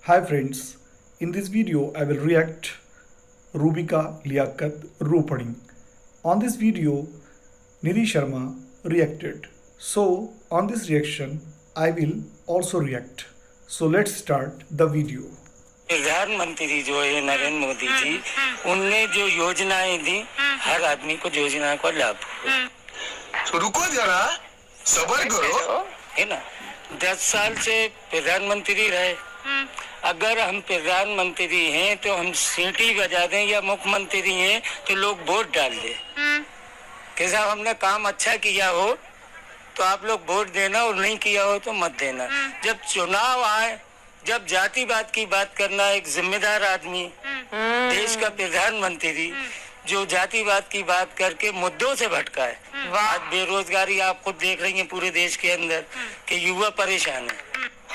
Hi friends, in this video I will react Rubika Liaquat Ropadi. On this video Nidhi Sharma reacted. So on this reaction I will also react. So let's start the video. प्रधानमंत्री जो है नरेंद्र मोदी जी, उनने जो योजनाएं दी, हर आदमी को योजना का लाभ तो रुको जरा, सबर करो, है ना। 10 साल से प्रधानमंत्री रहे। अगर हम प्रधानमंत्री हैं तो हम सीटी बजा दें, या मुख्यमंत्री हैं तो लोग वोट डाल दें कि साहब हमने काम अच्छा किया हो तो आप लोग वोट देना, और नहीं किया हो तो मत देना। जब चुनाव आए, जब जातिवाद की बात करना, एक जिम्मेदार आदमी, देश का प्रधानमंत्री जो जातिवाद की बात करके मुद्दों से भटका है। आज बेरोजगारी आप खुद देख रही हैं पूरे देश के अंदर कि युवा परेशान है।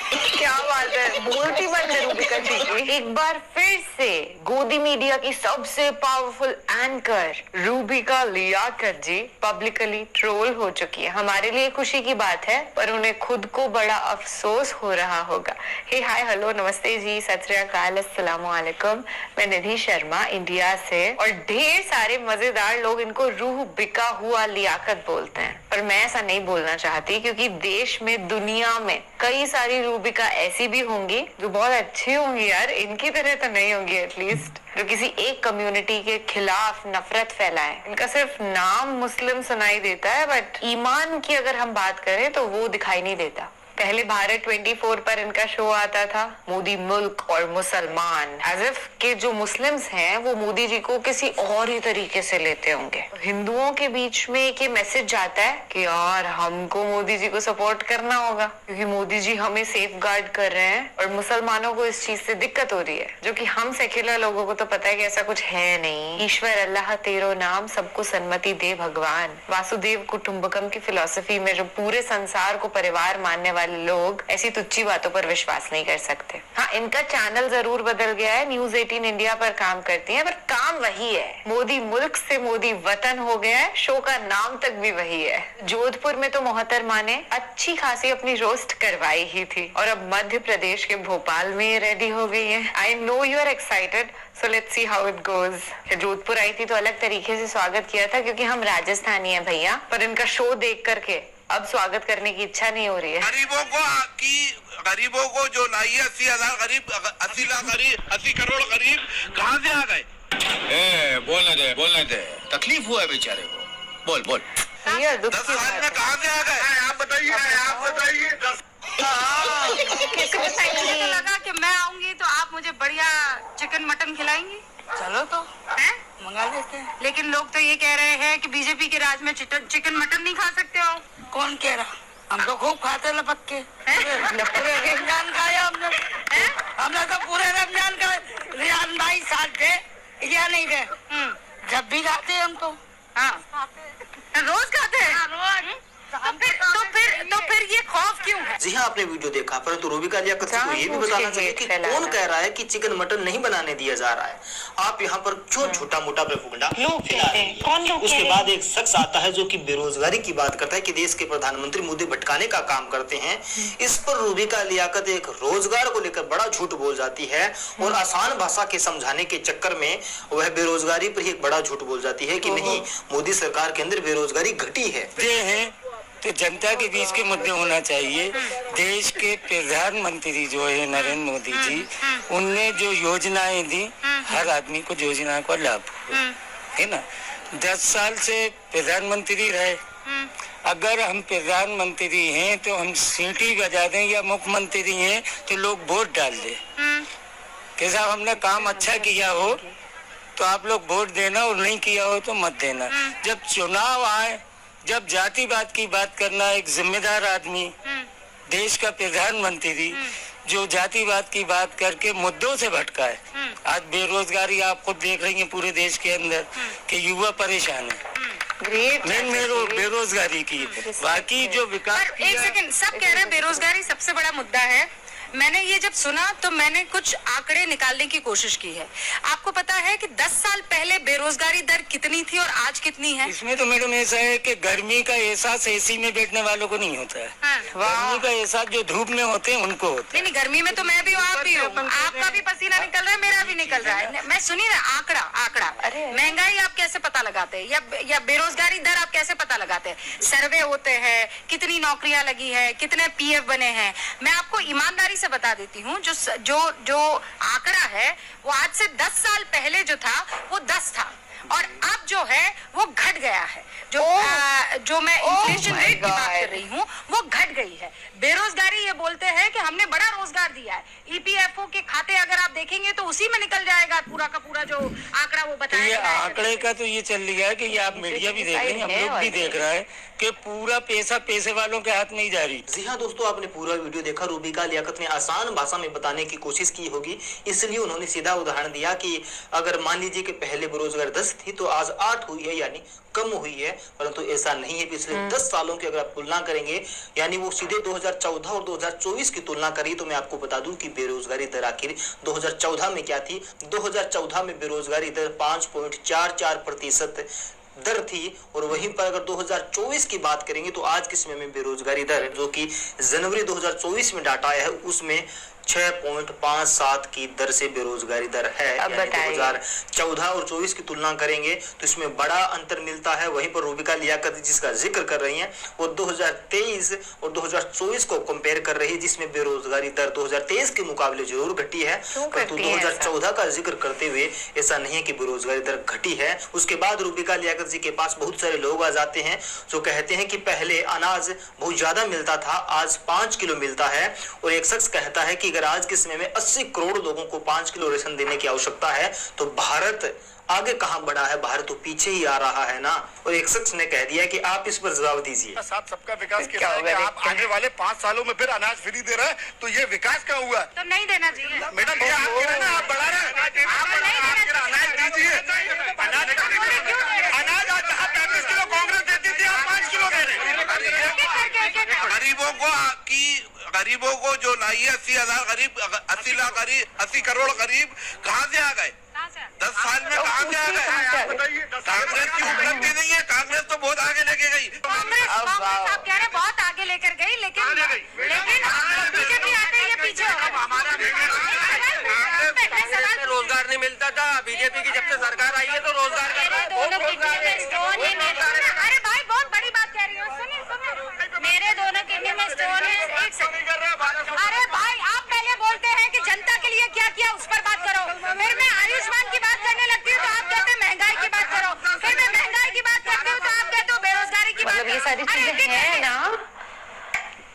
क्या बात है, बोलती बंद है रूबिका जी की। एक बार फिर से गोदी मीडिया की सबसे पावरफुल एंकर रूबिका लियाकत जी पब्लिकली ट्रोल हो चुकी है। हमारे लिए खुशी की बात है, पर उन्हें खुद को बड़ा अफसोस हो रहा होगा। हे हाय हेलो नमस्ते जी, सत श्री अकाल, अस्सलामु अलैकुम। मैं निधि शर्मा इंडिया से, और ढेर सारे मजेदार लोग इनको रूह बिका हुआ लियाकत बोलते हैं, पर मैं ऐसा नहीं बोलना चाहती, क्योंकि देश में दुनिया में कई सारी रूबिका ऐसी भी होंगी जो बहुत अच्छी होंगी यार, इनकी तरह तो नहीं होंगी एटलीस्ट, जो किसी एक कम्युनिटी के खिलाफ नफरत फैलाए। इनका सिर्फ नाम मुस्लिम सुनाई देता है, बट ईमान की अगर हम बात करें तो वो दिखाई नहीं देता। पहले भारत 24 पर इनका शो आता था, मोदी मुल्क और मुसलमान, एज इफ के जो मुस्लिम्स हैं वो मोदी जी को किसी और ही तरीके से लेते होंगे। हिंदुओं के बीच में एक ये मैसेज जाता है कि यार हमको मोदी जी को सपोर्ट करना होगा, क्योंकि मोदी जी हमें सेफ गार्ड कर रहे हैं, और मुसलमानों को इस चीज से दिक्कत हो रही है, जो कि हम सेक्युलर लोगों को तो पता है कि ऐसा कुछ है नहीं। ईश्वर अल्लाह तेरो नाम, सबको सन्मति दे भगवान, वासुदेव कुटुंबकम की फिलॉसफी में जो पूरे संसार को परिवार मानने वाले लोग ऐसी तुच्छी बातों पर विश्वास नहीं कर सकते। हाँ, इनका चैनल जरूर बदल गया है, न्यूज़ 18 इंडिया पर काम करती हैं, पर काम वही है। मोदी मुल्क से मोदी वतन हो गया है, शो का नाम तक भी वही है। जोधपुर में तो मोहतरमा ने अच्छी खासी अपनी रोस्ट करवाई ही थी, और अब मध्य प्रदेश के भोपाल में रेडी हो गई है। I know you are excited, so let's see how it goes. Jodhpur आई थी तो अलग तरीके से स्वागत किया था, क्योंकि हम राजस्थानी है भैया, पर इनका शो देख करके अब स्वागत करने की इच्छा नहीं हो रही है। गरीबों को जो लाई है 80,000 गरीब, 80 लाख गरीब, 80 करोड़ गरीब कहाँ से आ गए? बोलने दे, तकलीफ हुआ है बेचारे को। बोल 10 साल में कहाँ से आ गए? आप बताइए। मुझे लगा कि मैं आऊंगी तो आप मुझे बढ़िया चिकन मटन खिलाएंगी। चलो तो हैं मंगा लेते हैं। लेकिन लोग तो ये कह रहे हैं कि बीजेपी के राज में चिकन मटन नहीं खा सकते हो। कौन कह रहा? हम तो खूब खाते लपक के। पूरे रमजान खाया हमने तो पूरे रमजान का। रियान भाई साथ थे या नहीं थे? जब भी खाते हम तो। हाँ रोज खाते हैं। रोज। तो फिर ये खौफ क्यों है? जी हाँ, आपने वीडियो देखा, परंतु रूबिका लियाकत को ये भी बताना चाहिए कि कौन कह रहा है कि चिकन मटन नहीं बनाने दिया जा रहा है। आप यहाँ पर क्यों छोटा मोटा प्रोपेगेंडा फैला रही है? उसके बाद एक शख्स आता है जो कि बेरोजगारी की बात करता है कि देश के प्रधानमंत्री मुद्दे भटकाने का काम करते हैं। इस पर रूबिका लियाकत एक रोजगार को लेकर बड़ा झूठ बोल जाती है, और आसान भाषा के समझाने के चक्कर में वह बेरोजगारी पर ही एक बड़ा झूठ बोल जाती है कि नहीं, मोदी सरकार के अंदर बेरोजगारी घटी है। तो जनता के बीच के मुद्दे होना चाहिए। देश के प्रधानमंत्री जो है नरेंद्र मोदी जी, उनने जो योजनाएं दी, हर आदमी को योजना का लाभ है ना। 10 साल से प्रधानमंत्री रहे। अगर हम प्रधानमंत्री हैं तो हम सीटी बजा दें, या मुख्यमंत्री हैं तो लोग वोट डाल दें कि साहब हमने काम अच्छा किया हो तो आप लोग वोट देना, और नहीं किया हो तो मत देना। जब चुनाव आए, जब जातिवाद की बात करना, एक जिम्मेदार आदमी, देश का प्रधानमंत्री जो जातिवाद की बात करके मुद्दों से भटका है। आज बेरोजगारी आप खुद देख रही हैं पूरे देश के अंदर कि युवा परेशान है। बेरोजगारी की, बाकी जो विकास। एक सेकंड, सब कह रहे हैं बेरोजगारी सबसे बड़ा मुद्दा है, मैंने ये जब सुना तो मैंने कुछ आंकड़े निकालने की कोशिश की है। आपको पता है कि 10 साल पहले बेरोजगारी दर कितनी थी और आज कितनी है? इसमें तो मैडम ऐसा है कि गर्मी का एहसास एसी में बैठने वालों को नहीं होता है। हाँ। गर्मी का एहसास जो धूप में होते हैं उनको होता है। नहीं, गर्मी में तो मैं भी हूँ, आप भी हो, आपका भी पसीना निकल रहा है, मेरा भी निकल रहा है। मैं सुनिए ना, आंकड़ा महंगाई आप कैसे पता लगाते हैं या बेरोजगारी दर आप कैसे पता लगाते हैं? सर्वे होते हैं, कितनी नौकरियां लगी है, कितने पीएफ बने हैं। मैं आपको ईमानदारी से बता देती हूँ, जो आंकड़ा है वो आज से 10 साल पहले जो था वो 10 था और अब जो है वो घट गया है। जो मैं इन्फ्लेशन रेट की बात कर रही हूँ वो घट गई है। बेरोजगारी ये बोलते हैं कि हमने बड़ा रोजगार दिया है। ईपीएफओ के खाते अगर आप देखेंगे तो उसी में निकल जाएगा पूरा का पूरा जो आंकड़ा वो बताया। ये आंकड़े का तो ये चल रहा है कि ये आप मीडिया भी देख रहे हैं, हम लोग भी देख रहे हैं कि पूरा पैसा पैसे वालों के हाथ में ही जा रही। जी हाँ दोस्तों, आपने पूरा वीडियो देखा। रूबिका लियाकत ने आसान भाषा में बताने की कोशिश की होगी, इसलिए उन्होंने सीधा उदाहरण दिया कि अगर मान लीजिए कि पहले बेरोजगार 10 थी तो आज 8 हुई है, यानी कम हुई है। परंतु ऐसा नहीं है। पिछले 10 सालों की अगर आप तुलना करेंगे, यानी वो सीधे 2014 और 2024 की तुलना करी, तो मैं आपको बता दूं कि बेरोजगारी दर आखिर 2014 में क्या थी। 2014 में बेरोजगारी दर 5.44% दर थी और वहीं पर अगर 2024 की बात करेंगे तो आज के समय में बेरोजगारी दर जो कि जनवरी 2024 में डाटा आया है उसमें 6.57 की दर से बेरोजगारी दर है। यानी 2014 और 24 की तुलना करेंगे तो इसमें बड़ा अंतर मिलता है। वहीं पर रूबिका लियाकत जिसका जिक्र कर रही हैं वो 2023 और 2024 को कंपेयर कर रही है, जिसमें बेरोजगारी दर 2023 के मुकाबले जरूर घटी है, परंतु 2014 का जिक्र करते हुए ऐसा नहीं है कि बेरोजगारी दर घटी है। उसके बाद रूबिका लियाकत जी के पास बहुत सारे लोग आ जाते हैं जो कहते हैं कि पहले अनाज बहुत ज्यादा मिलता था, आज 5 किलो मिलता है। और एक शख्स कहता है कि अगर आज के समय में 80 करोड़ लोगों को 5 किलो राशन देने की आवश्यकता है तो भारत आगे कहां बढ़ा है? भारत तो पीछे ही आ रहा है ना। और एक शख्स ने कह दिया कि आप इस पर जवाब दीजिए। साथ सबका विकास के साथ आप आने वाले 5 सालों में फिर अनाज फ्री दे रहे हैं, तो ये विकास क्या हुआ? तो नहीं देना चाहिए मैडम, ये आप कह रहे हैं ना, आप बढ़ा रहे हैं, अनाज दीजिए। अनाज आज 35 किलो कांग्रेस देती थी, आप 5 किलो दे रहे हैं। गरीबों को जो लाई है 80,000 गरीब, 80 लाख गरीब, 80 करोड़ गरीब कहाँ से आ गए? 10 साल में कहाँ से आ गए? कांग्रेस की उपलब्धि नहीं है, कांग्रेस तो बहुत आगे लेके गई। कांग्रेस आप कह रहे हैं बहुत आगे लेकर गई, लेकिन बीजेपी आते ही ये पीछे रोजगार नहीं मिलता था। बीजेपी की जब से सरकार आई है तो रोजगार अरे भाई बहुत बड़ी बात कह रही हो, सुनिए मेरे दोनों किडनी में स्टोन है। एक सेकंड, अरे भाई आप पहले बोलते हैं कि जनता के लिए क्या किया उस पर बात करो, फिर मैं आयुष्मान की बात करने लगती हूँ तो आप कहते हैं महंगाई की बात करो, फिर मैं महंगाई की बात करती हूँ तो आप कहते हो बेरोजगारी की बात। मतलब ये सारी चीजें हैं ना।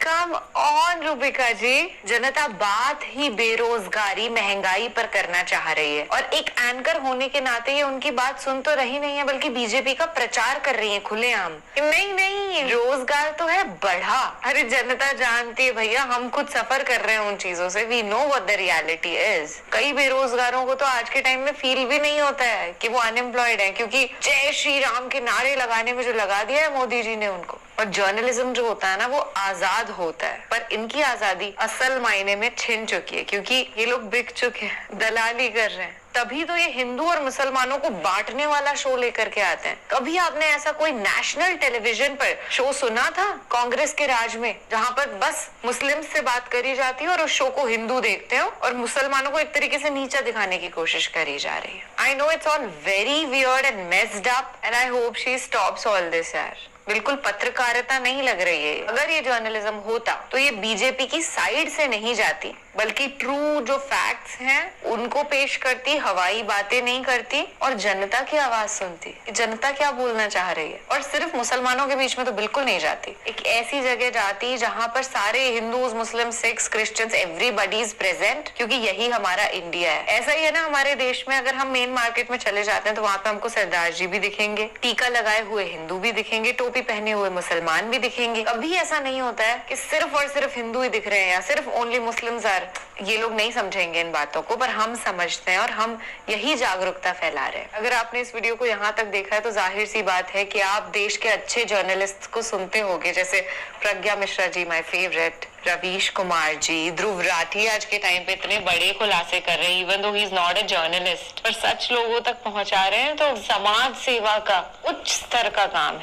कम ऑन रूबिका जी, जनता बात ही बेरोजगारी महंगाई पर करना चाह रही है और एक एंकर होने के नाते ये उनकी बात सुन तो रही नहीं है बल्कि बीजेपी का प्रचार कर रही है खुलेआम। नहीं, रोजगार तो है बढ़ा। अरे जनता जानती है भैया, हम खुद सफर कर रहे हैं उन चीजों से। We know what the reality is. कई बेरोजगारों को तो आज के टाइम में फील भी नहीं होता है कि वो अनएम्प्लॉयड है, क्योंकि जय श्री राम के नारे लगाने में जो लगा दिया है मोदी जी ने उनको। और जर्नलिज्म जो होता है ना वो आजाद होता है, पर इनकी आजादी असल मायने में छिन चुकी है क्योंकि ये लोग बिक चुके हैं, दलाली कर रहे हैं। तभी तो ये हिंदू और मुसलमानों को बांटने वाला शो लेकर के आते हैं। कभी आपने ऐसा कोई नेशनल टेलीविजन पर शो सुना था कांग्रेस के राज में, जहां पर बस मुस्लिम से बात करी जाती है और उस शो को हिंदू देखते हो और मुसलमानों को एक तरीके से नीचा दिखाने की कोशिश करी जा रही है। I no it's all very weird and messed up and I hope she stops all this यार। बिल्कुल पत्रकारिता नहीं लग रही है। अगर ये जर्नलिज्म होता तो ये बीजेपी की साइड से नहीं जाती बल्कि ट्रू जो फैक्ट्स हैं उनको पेश करती, हवाई बातें नहीं करती और जनता की आवाज सुनती। जनता क्या बोलना चाह रही है, और सिर्फ मुसलमानों के बीच में तो बिल्कुल नहीं जाती। एक ऐसी जगह जाती जहां पर सारे Hindus, Muslim, Sikhs, Christians, everybody is present, क्योंकि यही हमारा इंडिया है। ऐसा ही है ना हमारे देश में, अगर हम मेन मार्केट में चले जाते हैं तो वहां पे हमको सरदार जी भी दिखेंगे, टीका लगाए हुए हिंदू भी दिखेंगे, धोती पहने हुए मुसलमान भी दिखेंगे। कभी ऐसा नहीं होता है कि सिर्फ और सिर्फ हिंदू ही दिख रहे हैं या सिर्फ ओनली मुस्लिम्स आर। ये लोग नहीं समझेंगे इन बातों को, पर हम समझते हैं और हम यही जागरूकता फैला रहे हैं। अगर आपने इस वीडियो को यहाँ तक देखा है तो जाहिर सी बात है कि आप देश के अच्छे जर्नलिस्ट को सुनते होंगे, जैसे प्रज्ञा मिश्रा जी माय फेवरेट, रवीश कुमार जी, ध्रुव राठी आज के टाइम पे इतने बड़े खुलासे कर रहे हैं even though he is not a journalist, पर सच लोगों तक पहुंचा रहे हैं। तो समाज सेवा का उच्च स्तर का काम है।